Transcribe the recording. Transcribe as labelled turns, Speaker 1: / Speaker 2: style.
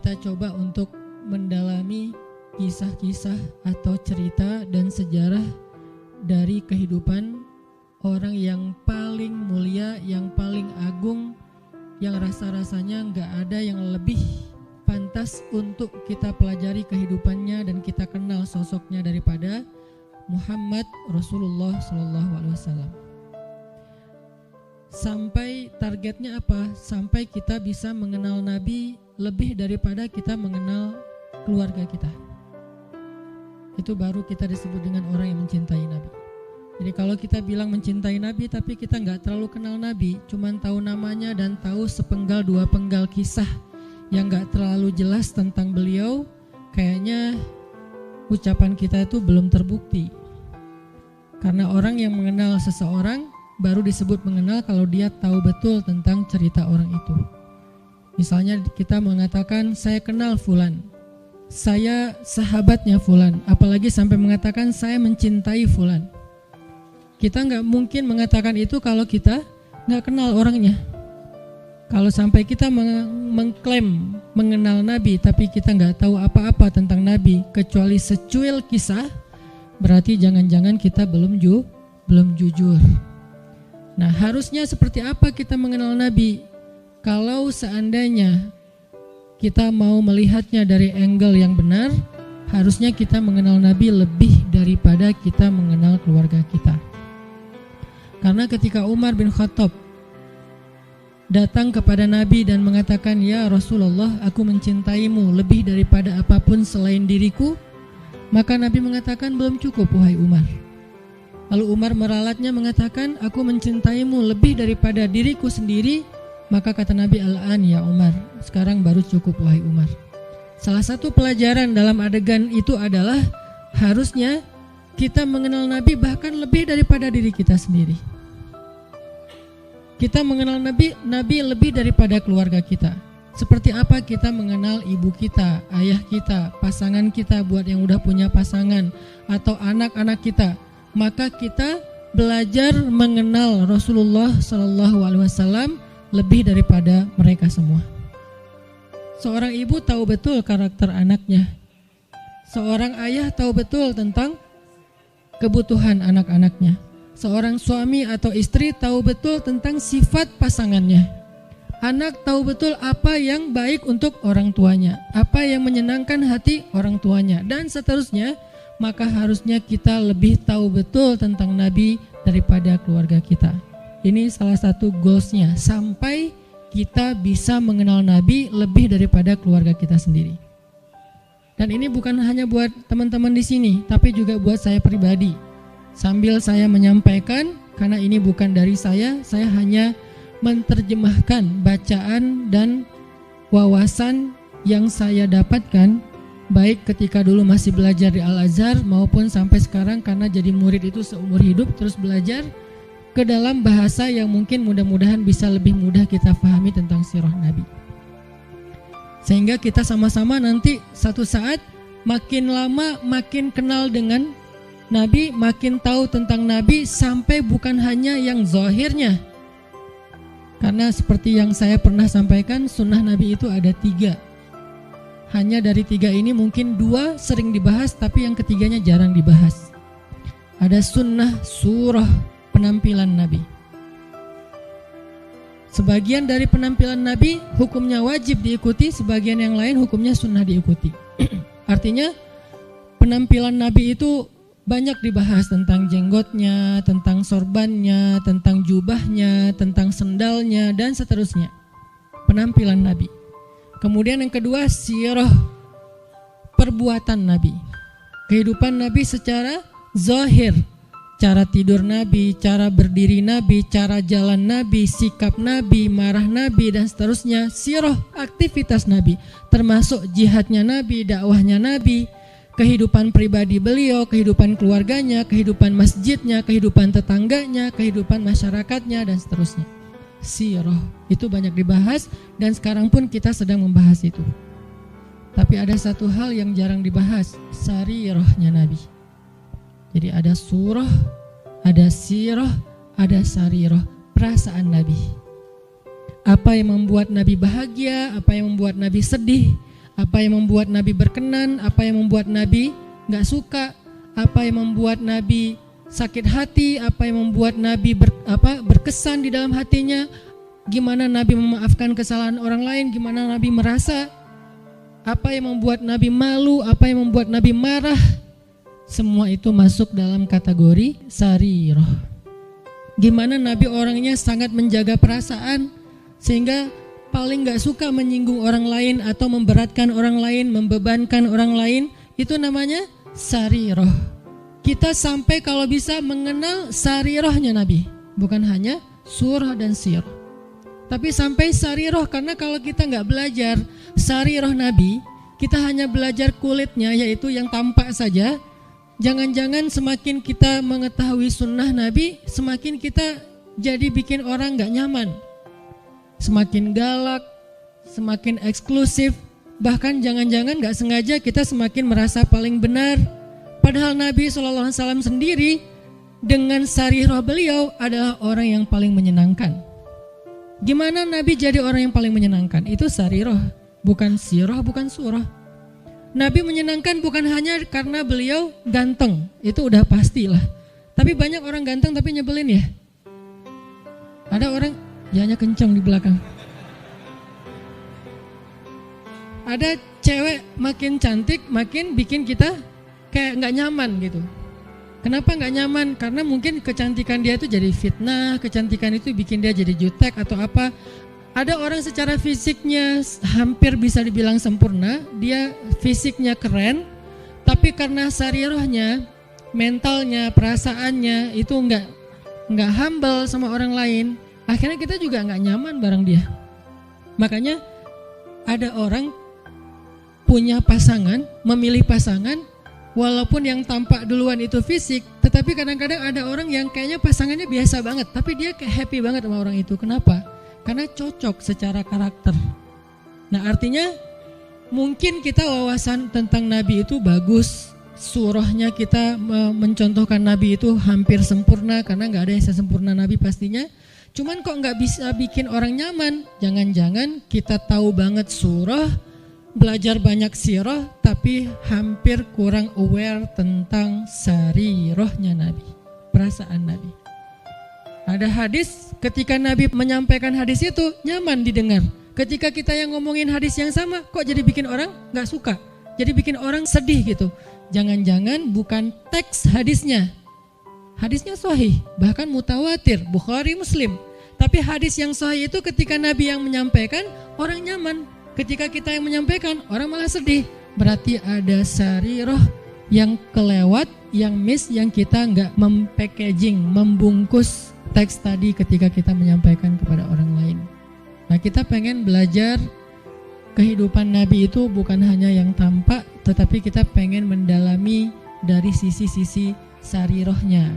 Speaker 1: kita coba untuk mendalami kisah-kisah atau cerita dan sejarah dari kehidupan orang yang paling mulia, yang paling agung, yang rasa-rasanya gak ada yang lebih pantas untuk kita pelajari kehidupannya dan kita kenal sosoknya daripada Muhammad Rasulullah SAW. Sampai targetnya apa? Sampai kita bisa mengenal Nabi lebih daripada kita mengenal keluarga kita. Itu baru kita disebut dengan orang yang mencintai Nabi. Jadi kalau kita bilang mencintai Nabi tapi kita gak terlalu kenal Nabi, cuman tahu namanya dan tahu sepenggal dua penggal kisah yang gak terlalu jelas tentang beliau, kayaknya ucapan kita itu belum terbukti. Karena orang yang mengenal seseorang baru disebut mengenal kalau dia tahu betul tentang cerita orang itu. Misalnya kita mengatakan saya kenal fulan, saya sahabatnya fulan, apalagi sampai mengatakan saya mencintai fulan. Kita nggak mungkin mengatakan itu kalau kita nggak kenal orangnya. Kalau sampai kita mengklaim mengenal Nabi tapi kita nggak tahu apa-apa tentang Nabi kecuali secuil kisah, berarti jangan-jangan kita belum jujur. Nah, harusnya seperti apa kita mengenal Nabi? Kalau seandainya kita mau melihatnya dari angle yang benar, harusnya kita mengenal Nabi lebih daripada kita mengenal keluarga kita. Karena ketika Umar bin Khattab datang kepada Nabi dan mengatakan, "Ya Rasulullah, aku mencintaimu lebih daripada apapun selain diriku," maka Nabi mengatakan, "Belum cukup wahai Umar." Lalu Umar meralatnya mengatakan, "Aku mencintaimu lebih daripada diriku sendiri." Maka kata Nabi, "Al-an ya Umar, sekarang baru cukup wahai Umar." Salah satu pelajaran dalam adegan itu adalah harusnya kita mengenal Nabi bahkan lebih daripada diri kita sendiri. Kita mengenal Nabi lebih daripada keluarga kita. Seperti apa kita mengenal ibu kita, ayah kita, pasangan kita buat yang udah punya pasangan, atau anak-anak kita. Maka kita belajar mengenal Rasulullah SAW lebih daripada mereka semua. Seorang ibu tahu betul karakter anaknya. Seorang ayah tahu betul tentang kebutuhan anak-anaknya. Seorang suami atau istri tahu betul tentang sifat pasangannya. Anak tahu betul apa yang baik untuk orang tuanya, apa yang menyenangkan hati orang tuanya, dan seterusnya. Maka harusnya kita lebih tahu betul tentang Nabi daripada keluarga kita. Ini salah satu goalsnya, sampai kita bisa mengenal Nabi lebih daripada keluarga kita sendiri. Dan ini bukan hanya buat teman-teman di sini, tapi juga buat saya pribadi. Sambil saya menyampaikan, karena ini bukan dari saya hanya menerjemahkan bacaan dan wawasan yang saya dapatkan, baik ketika dulu masih belajar di Al-Azhar maupun sampai sekarang karena jadi murid itu seumur hidup terus belajar ke dalam bahasa yang mungkin mudah-mudahan bisa lebih mudah kita pahami tentang sirah Nabi. Sehingga kita sama-sama nanti satu saat makin lama makin kenal dengan Nabi, makin tahu tentang Nabi sampai bukan hanya yang zahirnya. Karena seperti yang saya pernah sampaikan, sunnah Nabi itu ada 3. Hanya dari 3 ini mungkin 2 sering dibahas, tapi yang ketiganya jarang dibahas. Ada sunnah surah penampilan Nabi. Sebagian dari penampilan Nabi hukumnya wajib diikuti, sebagian yang lain hukumnya sunnah diikuti. Artinya penampilan Nabi itu banyak dibahas tentang jenggotnya, tentang sorbannya, tentang jubahnya, tentang sendalnya, dan seterusnya. Penampilan Nabi. Kemudian yang kedua, sirah, perbuatan Nabi. Kehidupan Nabi secara zahir. Cara tidur Nabi, cara berdiri Nabi, cara jalan Nabi, sikap Nabi, marah Nabi, dan seterusnya. Sirah, aktivitas Nabi. Termasuk jihadnya Nabi, dakwahnya Nabi, kehidupan pribadi beliau, kehidupan keluarganya, kehidupan masjidnya, kehidupan tetangganya, kehidupan masyarakatnya, dan seterusnya. Sirah itu banyak dibahas dan sekarang pun kita sedang membahas itu. Tapi ada satu hal yang jarang dibahas, sarirahnya Nabi. Jadi ada surah, ada sirah, ada sarirah, perasaan Nabi. Apa yang membuat Nabi bahagia, apa yang membuat Nabi sedih, Apa yang membuat Nabi berkenan, apa yang membuat Nabi gak suka, apa yang membuat Nabi sakit hati, apa yang membuat Nabi berkesan di dalam hatinya, gimana Nabi memaafkan kesalahan orang lain, gimana Nabi merasa, apa yang membuat Nabi malu, apa yang membuat Nabi marah. Semua itu masuk dalam kategori sarirah. Gimana Nabi orangnya sangat menjaga perasaan, sehingga paling gak suka menyinggung orang lain atau memberatkan orang lain, membebankan orang lain. Itu namanya sarirah. Kita sampai kalau bisa mengenal sarirahnya Nabi, bukan hanya surah dan sirah, tapi sampai sarirah. Karena kalau kita gak belajar sarirah Nabi, kita hanya belajar kulitnya, yaitu yang tampak saja. Jangan-jangan semakin kita mengetahui sunnah Nabi, semakin kita jadi bikin orang gak nyaman, semakin galak, semakin eksklusif. Bahkan jangan-jangan gak sengaja kita semakin merasa paling benar. Padahal Nabi SAW sendiri dengan sarirah beliau adalah orang yang paling menyenangkan. Gimana Nabi jadi orang yang paling menyenangkan? Itu sarirah, bukan sirah, bukan surah. Nabi menyenangkan bukan hanya karena beliau ganteng, itu udah pastilah. Tapi banyak orang ganteng tapi nyebelin ya. Ada orang jahnya kencang di belakang. Ada cewek makin cantik makin bikin kita kayak gak nyaman gitu. Kenapa gak nyaman? Karena mungkin kecantikan dia itu jadi fitnah, kecantikan itu bikin dia jadi jutek atau apa. Ada orang secara fisiknya hampir bisa dibilang sempurna, dia fisiknya keren, tapi karena sarirahnya, mentalnya, perasaannya itu nggak humble sama orang lain, akhirnya kita juga nggak nyaman bareng dia. Makanya ada orang punya pasangan, memilih pasangan, walaupun yang tampak duluan itu fisik, tetapi kadang-kadang ada orang yang kayaknya pasangannya biasa banget, tapi dia kayak happy banget sama orang itu. Kenapa? Karena cocok secara karakter. Nah artinya mungkin kita wawasan tentang Nabi itu bagus, surahnya kita mencontohkan Nabi itu hampir sempurna, karena gak ada yang sesempurna Nabi pastinya. Cuman kok gak bisa bikin orang nyaman? Jangan-jangan kita tahu banget surah, belajar banyak sirah, tapi hampir kurang aware tentang sarirahnya Nabi, perasaan Nabi. Ada hadis ketika Nabi menyampaikan hadis itu nyaman didengar. Ketika kita yang ngomongin hadis yang sama kok jadi bikin orang gak suka, jadi bikin orang sedih gitu. Jangan-jangan bukan teks hadisnya. Hadisnya sahih, bahkan mutawatir, Bukhari, Muslim. Tapi hadis yang sahih itu ketika Nabi yang menyampaikan orang nyaman. Ketika kita yang menyampaikan orang malah sedih. Berarti ada sarirah yang kelewat, yang miss, yang kita gak mempackaging, membungkus teks tadi ketika kita menyampaikan kepada orang lain. Nah kita pengen belajar kehidupan Nabi itu bukan hanya yang tampak, tetapi kita pengen mendalami dari sisi-sisi sarirahnya.